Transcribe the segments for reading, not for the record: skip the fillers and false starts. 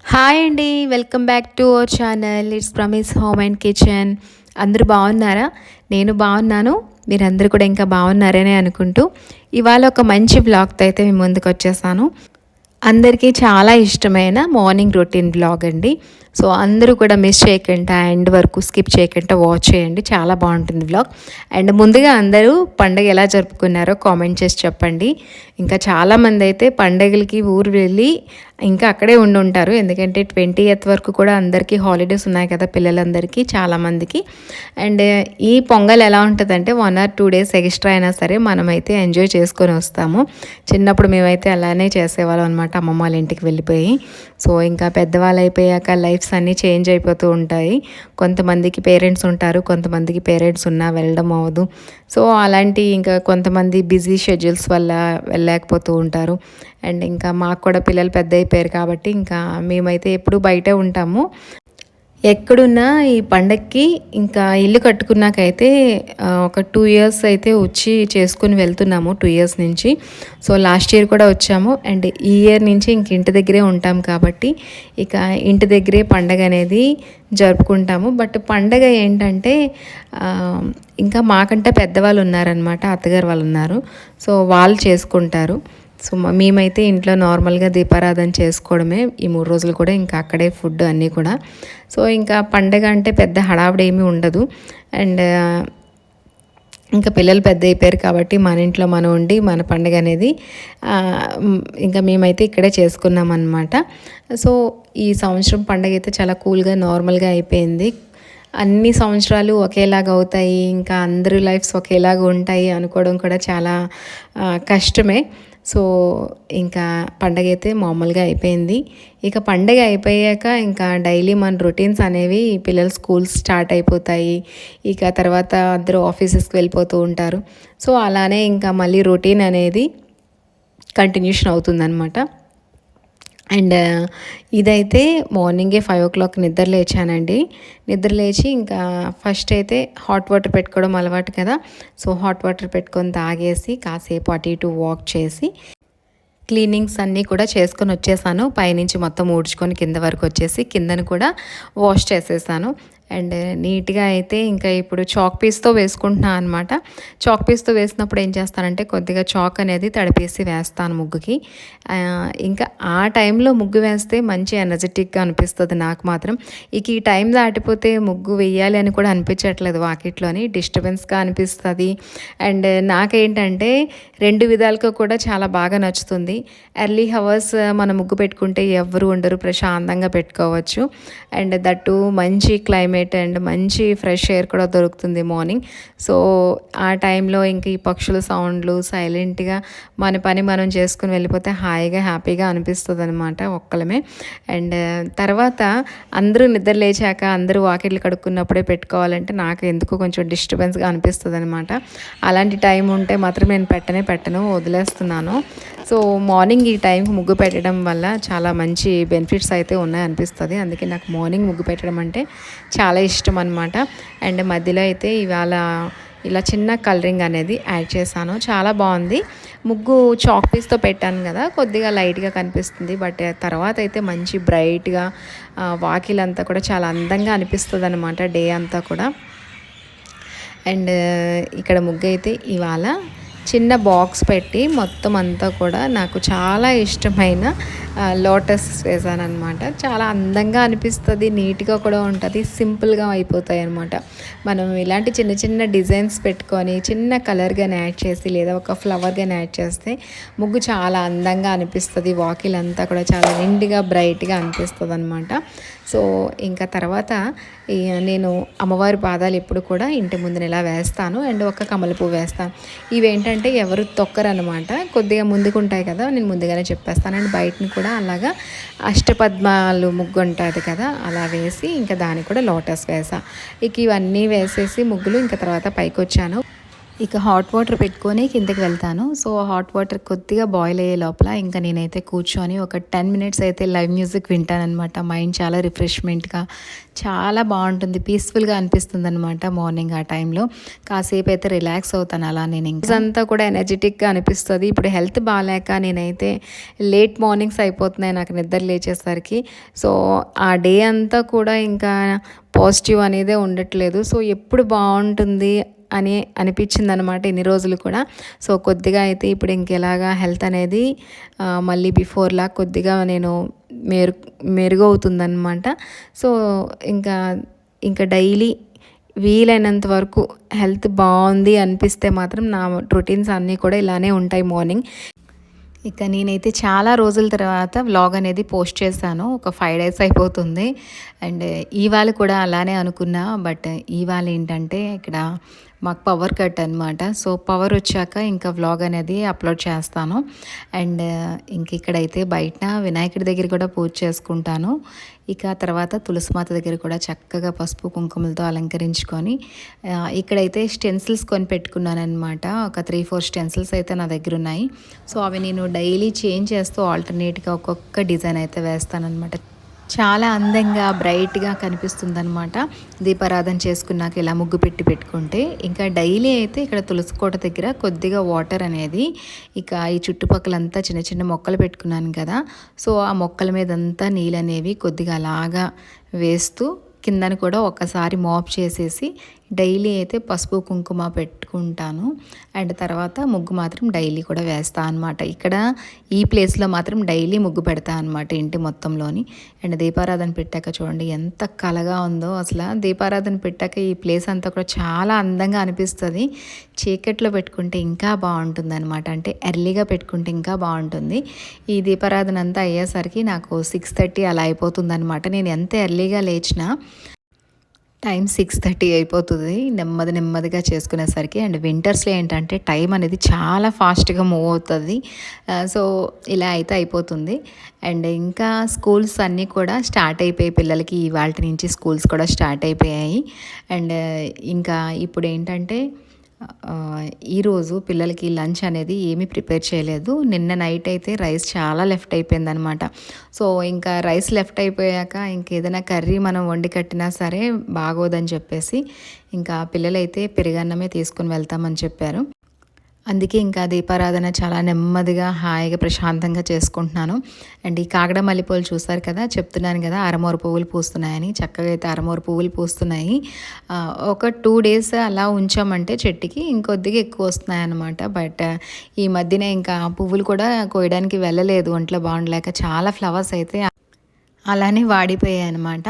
Hi అండి. Welcome back to our channel. It's promise home and kitchen. అందరూ బాగున్నారా? నేను బాగున్నాను. మీరందరూ కూడా ఇంకా బాగున్నారనే అనుకుంటూ ఇవాళ ఒక మంచి బ్లాగ్తో అయితే మీ ముందుకు వచ్చేసాను. అందరికీ చాలా ఇష్టమైన మార్నింగ్ రొటీన్ బ్లాగ్ అండి. సో అందరూ కూడా మిస్ చేయకుండా ఎండ్ వరకు స్కిప్ చేయకుండా వాచ్ చేయండి. చాలా బాగుంటుంది బ్లాగ్. అండ్ ముందుగా అందరూ పండగ ఎలా జరుపుకున్నారో కామెంట్ చేసి చెప్పండి. ఇంకా చాలామంది అయితే పండగలకి ఊరు వెళ్ళి ఇంకా అక్కడే ఉండి ఉంటారు. ఎందుకంటే 20th వరకు కూడా అందరికీ హాలిడేస్ ఉన్నాయి కదా పిల్లలందరికీ చాలామందికి. అండ్ ఈ పొంగల్ ఎలా ఉంటుందంటే 1 or 2 days ఎక్స్ట్రా అయినా సరే మనమైతే ఎంజాయ్ చేసుకొని వస్తాము. చిన్నప్పుడు మేమైతే అలానే చేసేవాళ్ళం అనమాట అమ్మమ్మ వాళ్ళ ఇంటికి వెళ్ళిపోయి. సో ఇంకా పెద్దవాళ్ళు అయిపోయాక లైఫ్స్ అన్నీ చేంజ్ అయిపోతూ ఉంటాయి. కొంతమందికి పేరెంట్స్ ఉంటారు, కొంతమందికి పేరెంట్స్ ఉన్నా వెళ్ళడం అవ్వదు. సో అలాంటి ఇంకా కొంతమంది బిజీ షెడ్యూల్స్ వల్ల వెళ్ళలేకపోతూ ఉంటారు. అండ్ ఇంకా మాకు కూడా పిల్లలు పెద్ద అయిపోయారు కాబట్టి ఇంకా మేమైతే ఎప్పుడూ బయటే ఉంటాము. ఎక్కడున్నా ఈ పండక్కి ఇంకా ఇల్లు కట్టుకున్నాకైతే ఒక 2 years అయితే వచ్చి చేసుకుని వెళ్తున్నాము. 2 years నుంచి. సో లాస్ట్ ఇయర్ కూడా వచ్చాము. అండ్ ఈ ఇయర్ నుంచి ఇంక ఇంటి దగ్గరే ఉంటాం కాబట్టి ఇక ఇంటి దగ్గరే పండగ అనేది జరుపుకుంటాము. బట్ పండగ ఏంటంటే ఇంకా మాకంటే పెద్దవాళ్ళు ఉన్నారనమాట, అత్తగారు వాళ్ళు ఉన్నారు. సో వాళ్ళు చేసుకుంటారు. సో మేమైతే ఇంట్లో నార్మల్గా దీపారాధన చేసుకోవడమే ఈ 3 రోజులు కూడా ఇంకా అక్కడే ఫుడ్ అన్నీ కూడా. సో ఇంకా పండగ అంటే పెద్ద హడావిడి ఏమీ ఉండదు. అండ్ ఇంకా పిల్లలు పెద్ద అయిపోయారు కాబట్టి మన ఇంట్లో మనం ఉండి మన పండుగ అనేది ఇంకా మేమైతే ఇక్కడే చేసుకున్నాం అనమాట. సో ఈ సంవత్సరం పండుగ అయితే చాలా కూల్గా నార్మల్గా అయిపోయింది. అన్ని సంవత్సరాలు ఒకేలాగా అవుతాయి, ఇంకా అందరి లైఫ్స్ ఒకేలాగా ఉంటాయి అనుకోవడం కూడా చాలా కష్టమే. సో ఇంకా పండగ అయితే మామూలుగా అయిపోయింది. ఇక పండగ అయిపోయాక ఇంకా డైలీ మన రొటీన్స్ అనేవి పిల్లల స్కూల్స్ స్టార్ట్ అయిపోతాయి. ఇక తర్వాత అందరూ ఆఫీసెస్కి వెళ్ళిపోతూ ఉంటారు. సో అలానే ఇంకా మళ్ళీ రొటీన్ అనేది కంటిన్యూషన్ అవుతుందన్నమాట. అండ్ ఇదైతే మార్నింగే 5 o'clock నిద్ర లేచానండి. నిద్ర లేచి ఇంకా ఫస్ట్ అయితే హాట్ వాటర్ పెట్టుకోవడం అలవాటు కదా. సో హాట్ వాటర్ పెట్టుకొని తాగేసి కాసేపు అటు ఇటు వాక్ చేసి క్లీనింగ్స్ అన్నీ కూడా చేసుకొని వచ్చేసాను. పైనుంచి మొత్తం ఊడ్చుకొని కింద వరకు వచ్చేసి కిందను కూడా వాష్ చేసేసాను. అండ్ నీట్గా అయితే ఇంకా ఇప్పుడు చాక్ పీస్తో వేసుకుంటున్నాను అనమాట. చాక్ పీస్తో వేసినప్పుడు ఏం చేస్తానంటే కొద్దిగా చాక్ అనేది తడిపేసి వేస్తాను ముగ్గుకి. ఇంకా ఆ టైంలో ముగ్గు వేస్తే మంచి ఎనర్జెటిక్గా అనిపిస్తుంది నాకు మాత్రం. ఇక ఈ టైం దాటిపోతే ముగ్గు వేయాలి అని కూడా అనిపించట్లేదు, వాకిట్లోని డిస్టర్బెన్స్గా అనిపిస్తుంది. అండ్ నాకేంటంటే 2 విధాలుగా కూడా చాలా బాగా నచ్చుతుంది. ఎర్లీ హవర్స్ మనం ముగ్గు పెట్టుకుంటే ఎవరు ఉండరు, ప్రశాంతంగా పెట్టుకోవచ్చు. అండ్ దట్టు మంచి క్లైమేట్ అండ్ మంచి ఫ్రెష్ ఎయిర్ కూడా దొరుకుతుంది మార్నింగ్. సో ఆ టైంలో ఇంక ఈ పక్షుల సౌండ్లు సైలెంట్గా మన పని మనం చేసుకుని వెళ్ళిపోతే హాయిగా హ్యాపీగా అనిపిస్తుంది అనమాట ఒక్కలమే. అండ్ తర్వాత అందరూ నిద్ర లేచాక అందరూ వాకిట్లు కడుక్కున్నప్పుడే పెట్టుకోవాలంటే నాకు ఎందుకు కొంచెం డిస్టర్బెన్స్గా అనిపిస్తుంది అనమాట. అలాంటి టైం ఉంటే మాత్రం నేను పెట్టను, వదిలేస్తున్నాను. సో మార్నింగ్ ఈ టైంకి ముగ్గు పెట్టడం వల్ల చాలా మంచి బెనిఫిట్స్ అయితే ఉన్నాయనిపిస్తుంది. అందుకే నాకు మార్నింగ్ ముగ్గు పెట్టడం అంటే చాలా ఇష్టం అనమాట. అండ్ మధ్యలో అయితే ఇవాళ ఇలా చిన్న కలరింగ్ అనేది యాడ్ చేశాను. చాలా బాగుంది. ముగ్గు చాక్ పీస్తో పెట్టాను కదా, కొద్దిగా లైట్గా కనిపిస్తుంది. బట్ తర్వాత అయితే మంచి బ్రైట్గా వాకిలంతా కూడా చాలా అందంగా అనిపిస్తుంది అనమాట డే అంతా కూడా. అండ్ ఇక్కడ ముగ్గు అయితే ఇవాళ చిన్న బాక్స్ పెట్టి మొత్తం అంతా కూడా నాకు చాలా ఇష్టమైన లోటస్ వేసాను అనమాట. చాలా అందంగా అనిపిస్తుంది, నీట్గా కూడా ఉంటుంది, సింపుల్గా అయిపోతాయి అనమాట. మనం ఇలాంటి చిన్న చిన్న డిజైన్స్ పెట్టుకొని చిన్న కలర్ గాని యాడ్ చేసి లేదా ఒక ఫ్లవర్ గాని యాడ్ చేస్తే ముగ్గు చాలా అందంగా అనిపిస్తుంది. వాకిల్ అంతా కూడా చాలా నిండుగా బ్రైట్గా అనిపిస్తుంది అనమాట. సో ఇంకా తర్వాత నేను అమ్మవారి పాదాలు ఎప్పుడు కూడా ఇంటి ముందున ఇలా వేస్తాను. అండ్ ఒక కమల పువ్వు వేస్తాను. ఇవేంటంటే ఎవరు తొక్కరనమాట, కొద్దిగా ముందుకుంటాయి కదా, నేను ముందుగానే చెప్పేస్తాను. అండ్ బయటని కూడా అలాగా అష్టపద్మాలు ముగ్గు ఉంటుంది కదా, అలా వేసి ఇంకా దానికి కూడా లోటస్ వేసా. ఇక ఇవన్నీ వేసేసి ముగ్గులు ఇంకా తర్వాత పైకి వచ్చాను. ఇక హాట్ వాటర్ పెట్టుకొని కిందకి వెళ్తాను. సో హాట్ వాటర్ కొద్దిగా బాయిల్ అయ్యే లోపల ఇంకా నేనైతే కూర్చొని ఒక 10 మినిట్స్ అయితే లైవ్ మ్యూజిక్ వింటానన్నమాట. మైండ్ చాలా రిఫ్రెష్మెంట్గా చాలా బాగుంటుంది, పీస్ఫుల్గా అనిపిస్తుంది అనమాట. మార్నింగ్ ఆ టైంలో కాసేపు అయితే రిలాక్స్ అవుతాను. అలా నేను ఇంకా అంతా కూడా ఎనర్జెటిక్గా అనిపిస్తుంది. ఇప్పుడు హెల్త్ బాగాలేక నేనైతే లేట్ మార్నింగ్స్ అయిపోతున్నాయి నాకు నిద్ర లేచేసరికి. సో ఆ డే అంతా కూడా ఇంకా పాజిటివ్ అనేదే ఉండట్లేదు. సో ఎప్పుడు బాగుంటుంది అని అనిపించింది అనమాట ఇన్ని రోజులు కూడా. సో కొద్దిగా అయితే ఇప్పుడు ఇంకెలాగా హెల్త్ అనేది మళ్ళీ బిఫోర్లా కొద్దిగా నేను మెరుగవుతుందన్నమాట. సో ఇంకా ఇంకా డైలీ వీలైనంత వరకు హెల్త్ బాగుంది అనిపిస్తే మాత్రం నా రొటీన్స్ అన్నీ కూడా ఇలానే ఉంటాయి మార్నింగ్. ఇక నేనైతే చాలా రోజుల తర్వాత వ్లాగ్ అనేది పోస్ట్ చేశాను. ఒక 5 డేస్ అయిపోతుంది. అండ్ ఇవాళ కూడా అలానే అనుకున్నా. బట్ ఇవాళ ఏంటంటే ఇక్కడ మాకు పవర్ కట్ అనమాట. సో పవర్ వచ్చాక ఇంకా వ్లాగ్ అనేది అప్లోడ్ చేస్తాను. అండ్ ఇంక ఇక్కడైతే బయట వినాయకుడి దగ్గర కూడా పూజ చేసుకుంటాను. ఇక తర్వాత తులసిమాత దగ్గర కూడా చక్కగా పసుపు కుంకుమలతో అలంకరించుకొని ఇక్కడైతే స్టెన్సిల్స్ కొని పెట్టుకున్నాను అనమాట. ఒక 3-4 స్టెన్సిల్స్ అయితే నా దగ్గర ఉన్నాయి. సో అవి నేను డైలీ చేంజ్ చేస్తూ ఆల్టర్నేట్గా ఒక్కొక్క డిజైన్ అయితే వేస్తానన్నమాట. చాలా అందంగా బ్రైట్గా కనిపిస్తుందనమాట దీపారాధన చేసుకున్నాక ఇలా ముగ్గు పెట్టుకుంటే. ఇంకా డైలీ అయితే ఇక్కడ తులసి కోట దగ్గర కొద్దిగా వాటర్ అనేది ఇక ఈ చుట్టుపక్కలంతా చిన్న చిన్న మొక్కలు పెట్టుకున్నాను కదా. సో ఆ మొక్కల మీదంతా నీళ్ళు అనేవి కొద్దిగా అలాగా వేస్తూ కిందని కూడా ఒకసారి మాప్ చేసేసి డైలీ అయితే పసుపు కుంకుమ పెట్టుకుంటాను. అండ్ తర్వాత ముగ్గు మాత్రం డైలీ కూడా వేస్తాను అనమాట. ఇక్కడ ఈ ప్లేస్లో మాత్రం డైలీ ముగ్గు పెడతా అనమాట ఇంటి మొత్తంలోని. అండ్ దీపారాధన పెట్టాక చూడండి ఎంత కలగా ఉందో. అసలు దీపారాధన పెట్టాక ఈ ప్లేస్ అంతా కూడా చాలా అందంగా అనిపిస్తుంది. చీకట్లో పెట్టుకుంటే ఇంకా బాగుంటుంది అనమాట. అంటే ఎర్లీగా పెట్టుకుంటే ఇంకా బాగుంటుంది. ఈ దీపారాధన అంతా అయ్యేసరికి నాకు 6:30 అలా అయిపోతుంది అనమాట. నేను ఎంత ఎర్లీగా లేచినా టైం 6:30 అయిపోతుంది నెమ్మదిగా చేసుకునేసరికి. అండ్ వింటర్స్లో ఏంటంటే టైం అనేది చాలా ఫాస్ట్గా మూవ్ అవుతుంది. సో ఇలా అయితే అయిపోతుంది. అండ్ ఇంకా స్కూల్స్ అన్నీ కూడా స్టార్ట్ అయిపోయాయి పిల్లలకి. ఇవాళ నుంచి స్కూల్స్ కూడా స్టార్ట్ అయిపోయాయి. అండ్ ఇంకా ఇప్పుడు ఏంటంటే ఈరోజు పిల్లలకి లంచ్ అనేది ఏమీ ప్రిపేర్ చేయలేదు. నిన్న నైట్ అయితే రైస్ చాలా లెఫ్ట్ అయిపోయిందనమాట. సో ఇంకా రైస్ లెఫ్ట్ అయిపోయాక ఇంకేదైనా కర్రీ మనం వండి కట్టినా సరే బాగోదని చెప్పేసి ఇంకా పిల్లలైతే పెరుగన్నమే తీసుకుని వెళ్తామని చెప్పారు. అందుకే ఇంకా దీపారాధన చాలా నెమ్మదిగా హాయిగా ప్రశాంతంగా చేసుకుంటున్నాను. అండ్ ఈ కాగడ మల్లెపూలు చూసారు కదా, చెప్తున్నాను కదా అరమూర పువ్వులు పూస్తున్నాయని. చక్కగా అయితే అరమూర పువ్వులు పూస్తున్నాయి. ఒక 2 డేస్ అలా ఉంచామంటే చెట్టుకి ఇంకొద్దిగా ఎక్కువ వస్తున్నాయి అన్నమాట. బట్ ఈ మధ్యన ఇంకా పువ్వులు కూడా కోయడానికి వెళ్ళలేదు ఒంట్లో బాగుండలేక. చాలా ఫ్లవర్స్ అయితే అలానే వాడిపోయాయి అనమాట.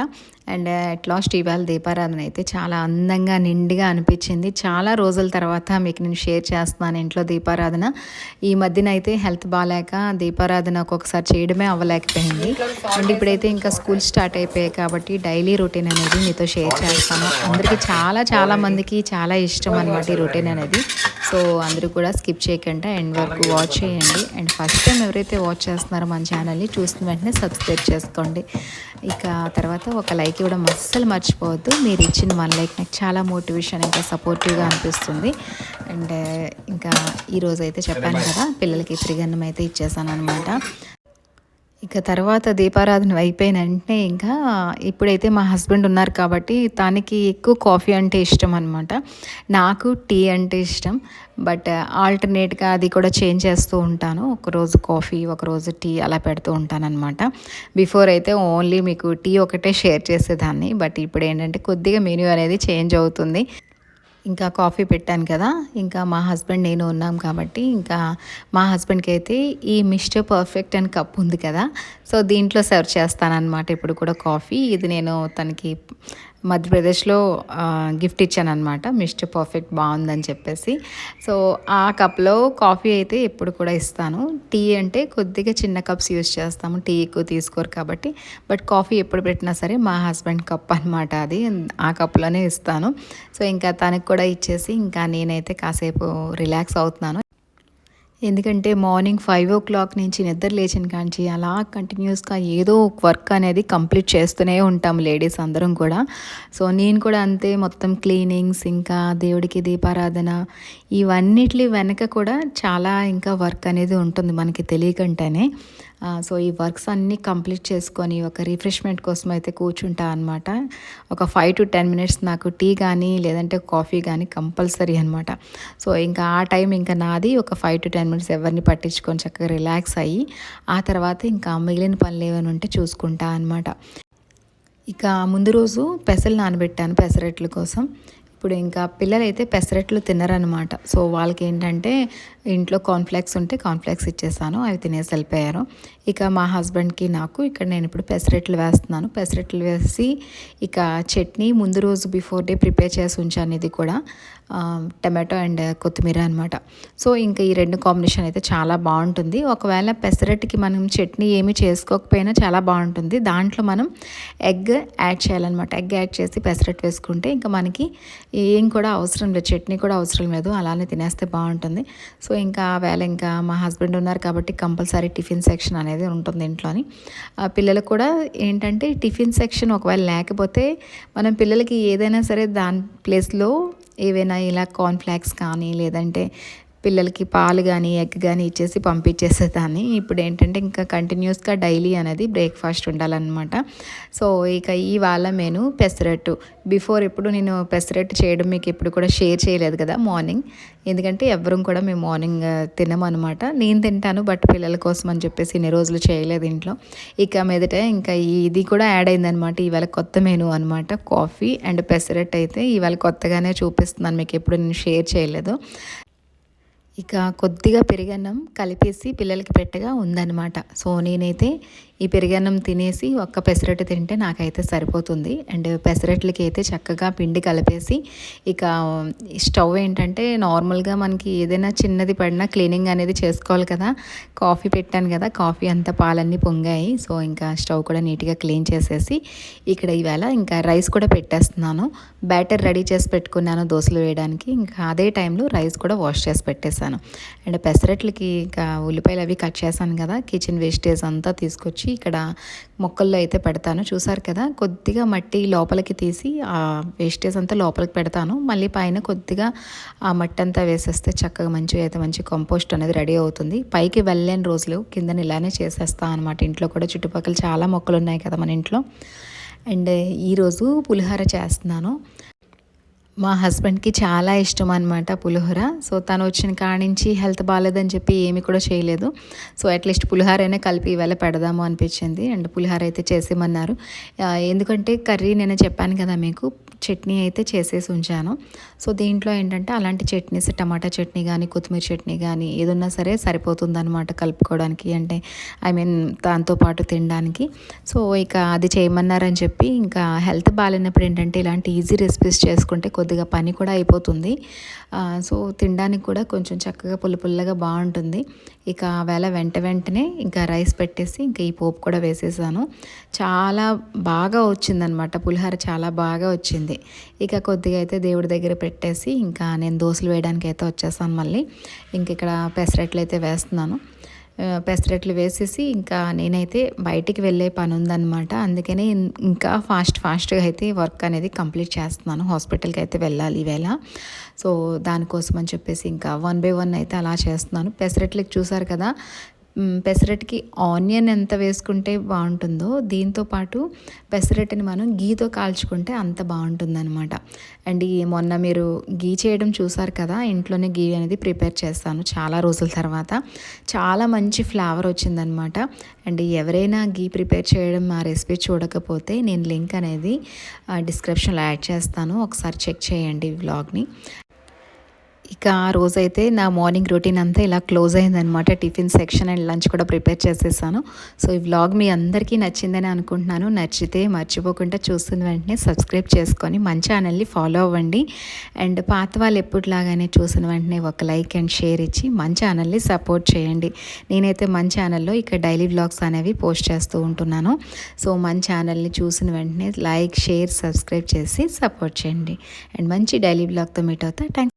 అండ్ అట్ లాస్ట్ ఇవాళ దీపారాధన అయితే చాలా అందంగా నిండుగా అనిపించింది. చాలా రోజుల తర్వాత మీకు నేను షేర్ చేస్తున్నాను ఇంట్లో దీపారాధన. ఈ మధ్యన అయితే హెల్త్ బాగాలేక దీపారాధన ఒక్కొక్కసారి చేయడమే అవ్వలేకపోయింది. అండ్ ఇప్పుడైతే ఇంకా స్కూల్ స్టార్ట్ అయిపోయాయి కాబట్టి డైలీ రొటీన్ అనేది మీతో షేర్ చేస్తాను. అందరికీ చాలా మందికి చాలా ఇష్టం అనమాట ఈ రొటీన్ అనేది. సో అందరూ కూడా స్కిప్ చేయకుండా ఎండ్ వరకు వాచ్ చేయండి. అండ్ ఫస్ట్ టైం ఎవరైతే వాచ్ చేస్తున్నారో మన ఛానల్ని చూసిన వెంటనే సబ్స్క్రైబ్ చేసుకోండి. ఇక తర్వాత ఒక లైక్ ఇవ్వడం అస్సలు మర్చిపోవద్దు. మీరు ఇచ్చిన 1 లైక్ నాకు చాలా మోటివేషన్ ఇంకా సపోర్టివ్గా అనిపిస్తుంది. అండ్ ఇంకా ఈరోజు అయితే చెప్పాను కదా పిల్లలకి పెరుగన్నం అయితే ఇచ్చేసాను అనమాట. ఇక తర్వాత దీపారాధన అయిపోయిన వెంటనే ఇంకా ఇప్పుడైతే మా హస్బెండ్ ఉన్నారు కాబట్టి తనకి ఎక్కువ కాఫీ అంటే ఇష్టం అనమాట. నాకు టీ అంటే ఇష్టం. బట్ ఆల్టర్నేట్గా అది కూడా చేంజ్ చేస్తూ ఉంటాను. ఒకరోజు కాఫీ ఒకరోజు టీ అలా పెడుతూ ఉంటాను అనమాట. బిఫోర్ అయితే ఓన్లీ మీకు టీ ఒకటే షేర్ చేసేదాన్ని. బట్ ఇప్పుడు ఏంటంటే కొద్దిగా మెనూ అనేది చేంజ్ అవుతుంది. ఇంకా కాఫీ పెట్టాను కదా, ఇంకా మా హస్బెండ్ నేను ఉన్నాం కాబట్టి ఇంకా మా హస్బెండ్కి అయితే ఈ మిస్టర్ పర్ఫెక్ట్ అని కప్ ఉంది కదా, సో దీంట్లో సర్వ్ చేస్తానన్నమాట ఇప్పుడు కూడా కాఫీ. ఇది నేను తనకి మధ్యప్రదేశ్లో గిఫ్ట్ ఇచ్చాను అనమాట, మిస్టర్ పర్ఫెక్ట్ బాగుందని చెప్పేసి. సో ఆ కప్లో కాఫీ అయితే ఎప్పుడు కూడా ఇస్తాను. టీ అంటే కొద్దిగా చిన్న కప్స్ యూస్ చేస్తాము, టీ ఎక్కువ తీసుకోరు కాబట్టి. బట్ కాఫీ ఎప్పుడు పెట్టినా సరే మా హస్బెండ్ కప్ అనమాట, అది ఆ కప్లోనే ఇస్తాను. సో ఇంకా తనకు కూడా ఇచ్చేసి ఇంకా నేనైతే కాసేపు రిలాక్స్ అవుతున్నాను. ఎందుకంటే మార్నింగ్ 5 నుంచి నిద్ర లేచిన కాంచి అలా కంటిన్యూస్గా ఏదో ఒక వర్క్ అనేది కంప్లీట్ చేస్తూనే ఉంటాం లేడీస్ అందరం కూడా. సో నేను కూడా అంతే, మొత్తం క్లీనింగ్స్, ఇంకా దేవుడికి దీపారాధన, ఇవన్నిటి వెనక కూడా చాలా ఇంకా వర్క్ అనేది ఉంటుంది మనకి తెలియకుండానే. సో ఈ వర్క్స్ అన్నీ కంప్లీట్ చేసుకొని ఒక రిఫ్రెష్మెంట్ కోసం అయితే కూర్చుంటా అనమాట. ఒక 5 to 10 మినిట్స్ నాకు టీ కానీ లేదంటే కాఫీ కానీ కంపల్సరీ అనమాట. సో ఇంకా ఆ టైం ఇంకా నాది ఒక 5 to 10 మినిట్స్ ఎవరిని పట్టించుకొని చక్కగా రిలాక్స్ అయ్యి ఆ తర్వాత ఇంకా మిగిలిన పనులు ఏమైనా ఉంటే చూసుకుంటా అనమాట. ఇక ముందు రోజు పెసలు నానబెట్టాను పెసరట్ల కోసం. ఇప్పుడు ఇంకా పిల్లలైతే పెసరట్లు తినరనమాట. సో వాళ్ళకి ఏంటంటే ఇంట్లో కార్న్ఫ్లేక్స్ ఉంటే కార్న్ఫ్లేక్స్ ఇచ్చేసాను, అవి తినేసి వెళ్ళిపోయారు. ఇక మా హస్బెండ్కి నాకు ఇక్కడ నేను ఇప్పుడు పెసరట్లు వేస్తున్నాను. పెసరట్లు వేసి ఇక చట్నీ ముందు రోజు బిఫోర్ డే ప్రిపేర్ చేసి ఉంచాను. ఇది కూడా టమాటో అండ్ కొత్తిమీర అనమాట. సో ఇంకా ఈ రెండు కాంబినేషన్ అయితే చాలా బాగుంటుంది. ఒకవేళ పెసరట్టుకి మనం చట్నీ ఏమీ చేసుకోకపోయినా చాలా బాగుంటుంది. దాంట్లో మనం ఎగ్ యాడ్ చేయాలన్నమాట. ఎగ్ యాడ్ చేసి పెసరట్టు వేసుకుంటే ఇంకా మనకి ఏం కూడా అవసరం లేదు, చట్నీ కూడా అవసరం లేదు, అలానే తినేస్తే బాగుంటుంది. సో ఇంకా వేళ ఇంకా మా హస్బెండ్ ఉన్నారు కాబట్టి కంపల్సరీ టిఫిన్ సెక్షన్ అనేది ఉంటుంది ఇంట్లోని. పిల్లలకు కూడా ఏంటంటే టిఫిన్ సెక్షన్ ఒకవేళ లేకపోతే మనం పిల్లలకి ఏదైనా సరే దాని ప్లేస్లో ఏవైనా ఇలా కార్న్ఫ్లాక్స్ కానీ లేదంటే పిల్లలకి పాలు కానీ ఎగ్ కానీ ఇచ్చేసి పంపించేసేదాన్ని. ఇప్పుడు ఏంటంటే ఇంకా కంటిన్యూస్గా డైలీ అనేది బ్రేక్ఫాస్ట్ ఉండాలన్నమాట. సో ఇక ఇవాళ నేను పెసరట్టు బిఫోర్ ఎప్పుడు నేను పెసరట్టు చేయడం మీకు ఎప్పుడు కూడా షేర్ చేయలేదు కదా మార్నింగ్. ఎందుకంటే ఎవరూ కూడా మేము మార్నింగ్ తినమనమాట. నేను తింటాను బట్ పిల్లల కోసం అని చెప్పేసి ఇన్ని రోజులు చేయలేదు ఇంట్లో. ఇక మీదట ఇంకా ఇది కూడా యాడ్ అయిందనమాట. ఇవాళ కొత్త మెనూ అనమాట. కాఫీ అండ్ పెసరట్టు అయితే ఇవాళ కొత్తగానే చూపిస్తున్నాను, మీకు ఎప్పుడు నేను షేర్ చేయలేదు. ఇక కొద్దిగా పెరుగన్నం కలిపేసి పిల్లలకి పెట్టగా ఉందన్నమాట. సో నేనైతే ఈ పెరుగన్నం తినేసి ఒక్క పెసరట్టు తింటే నాకైతే సరిపోతుంది. అండ్ పెసరట్లకి అయితే చక్కగా పిండి కలిపేసి ఇక స్టవ్ ఏంటంటే నార్మల్గా మనకి ఏదైనా చిన్నది పడినా క్లీనింగ్ అనేది చేసుకోవాలి కదా. కాఫీ పెట్టాను కదా, కాఫీ అంతా పాలన్నీ పొంగాయి. సో ఇంకా స్టవ్ కూడా నీట్గా క్లీన్ చేసేసి ఇక్కడ ఈవేళ ఇంకా రైస్ కూడా పెట్టేస్తున్నాను. బ్యాటర్ రెడీ చేసి పెట్టుకున్నాను దోశలు వేయడానికి. ఇంకా అదే టైంలో రైస్ కూడా వాష్ చేసి పెట్టేశాను. అండ్ పెసరట్లకి ఇంకా ఉల్లిపాయలు అవి కట్ చేశాను కదా, కిచెన్ వేస్టేజ్ అంతా తీసుకొచ్చి ఇక్కడ మొక్కల్లో అయితే పెడతాను. చూసారు కదా, కొద్దిగా మట్టి లోపలికి తీసి ఆ వేస్టేజ్ అంతా లోపలికి పెడతాను. మళ్ళీ పైన కొద్దిగా ఆ మట్టి అంతా వేసేస్తే చక్కగా మంచిగా అయితే మంచి కంపోస్ట్ అనేది రెడీ అవుతుంది. పైకి వెళ్ళలేని రోజులు కిందని ఇలానే చేసేస్తాను అనమాట. ఇంట్లో కూడా చుట్టుపక్కల చాలా మొక్కలు ఉన్నాయి కదా మన ఇంట్లో. అండ్ ఈరోజు పులిహోర చేస్తున్నాను. మా హస్బెండ్కి చాలా ఇష్టం అనమాట పులిహోర. సో తను వచ్చిన కాడి నుంచి హెల్త్ బాగాలేదని చెప్పి ఏమీ కూడా చేయలేదు. సో అట్లీస్ట్ పులిహోర అయినా కలిపి ఇవాళ పెడదాము అనిపించింది. అండ్ పులిహోర అయితే చేసేయమన్నారు. ఎందుకంటే కర్రీ నేను చెప్పాను కదా మీకు, చట్నీ అయితే చేసేసి ఉంచాను. సో దీంట్లో ఏంటంటే అలాంటి చట్నీస్ టమాటా చట్నీ కానీ కొత్తిమీర చట్నీ కానీ ఏదన్నా సరే సరిపోతుందన్నమాట కలుపుకోవడానికి, అంటే దాంతోపాటు తినడానికి. సో ఇక అది చేయమన్నారని చెప్పి ఇంకా హెల్త్ బాగాలేనప్పుడు ఏంటంటే ఇలాంటి ఈజీ రెసిపీస్ చేసుకుంటే కొద్దిగా పని కూడా అయిపోతుంది. సో తినడానికి కూడా కొంచెం చక్కగా పుల్లగా బాగుంటుంది. ఇక వేళ వెంటనే ఇంకా రైస్ పెట్టేసి ఇంకా ఈ పోపు కూడా వేసేసాను. చాలా బాగా వచ్చిందనమాట పులిహోర, చాలా బాగా వచ్చింది. ఇక కొద్దిగా అయితే దేవుడి దగ్గర పెట్టేసి ఇంకా నేను దోశలు వేయడానికి అయితే వచ్చేసాను. మళ్ళీ ఇంక ఇక్కడ పెసరట్లు అయితే వేస్తున్నాను. పెసరట్లు వేసేసి ఇంకా నేనైతే బయటికి వెళ్ళే పని ఉందన్నమాట. అందుకనే ఇంకా ఫాస్ట్గా అయితే వర్క్ అనేది కంప్లీట్ చేస్తున్నాను. హాస్పిటల్కి అయితే వెళ్ళాలి ఈవేళ. సో దానికోసం అని చెప్పేసి ఇంకా 1 by 1 అయితే అలా చేస్తున్నాను. పెసరట్లకి చూసారు కదా, పెసరట్టుకి ఆనియన్ ఎంత వేసుకుంటే బాగుంటుందో దీంతోపాటు పెసరట్టుని మనం గీతో కాల్చుకుంటే అంత బాగుంటుందన్నమాట. అండ్ మొన్న మీరు గీ చేయడం చూసారు కదా, ఇంట్లోనే గీ అనేది ప్రిపేర్ చేస్తాను చాలా రోజుల తర్వాత. చాలా మంచి ఫ్లేవర్ వచ్చిందనమాట. అండ్ ఎవరైనా గీ ప్రిపేర్ చేయడం ఆ రెసిపీ చూడకపోతే నేను లింక్ అనేది డిస్క్రిప్షన్లో యాడ్ చేస్తాను, ఒకసారి చెక్ చేయండి వ్లాగ్ని. ఇక ఆ రోజైతే నా మార్నింగ్ రొటీన్ అంతా ఇలా క్లోజ్ అయిందనమాట. టిఫిన్ సెక్షన్ అండ్ లంచ్ కూడా ప్రిపేర్ చేసేసాను. సో ఈ వ్లాగ్ మీ అందరికీ నచ్చిందని అనుకుంటున్నాను. నచ్చితే మర్చిపోకుండా చూస్తున్న వెంటనే సబ్స్క్రైబ్ చేసుకొని మన ఛానల్ని ఫాలో అవ్వండి. అండ్ పాత వాళ్ళు ఎప్పటిలాగానే చూసిన వెంటనే ఒక లైక్ అండ్ షేర్ ఇచ్చి మన ఛానల్ని సపోర్ట్ చేయండి. నేనైతే మన ఛానల్లో ఇక డైలీ వ్లాగ్స్ అనేవి పోస్ట్ చేస్తూ ఉంటున్నాను. సో మన ఛానల్ని చూసిన వెంటనే లైక్ షేర్ సబ్స్క్రైబ్ చేసి సపోర్ట్ చేయండి. అండ్ మంచి డైలీ వ్లాగ్తో మీట్ అవుతా. థ్యాంక్స్.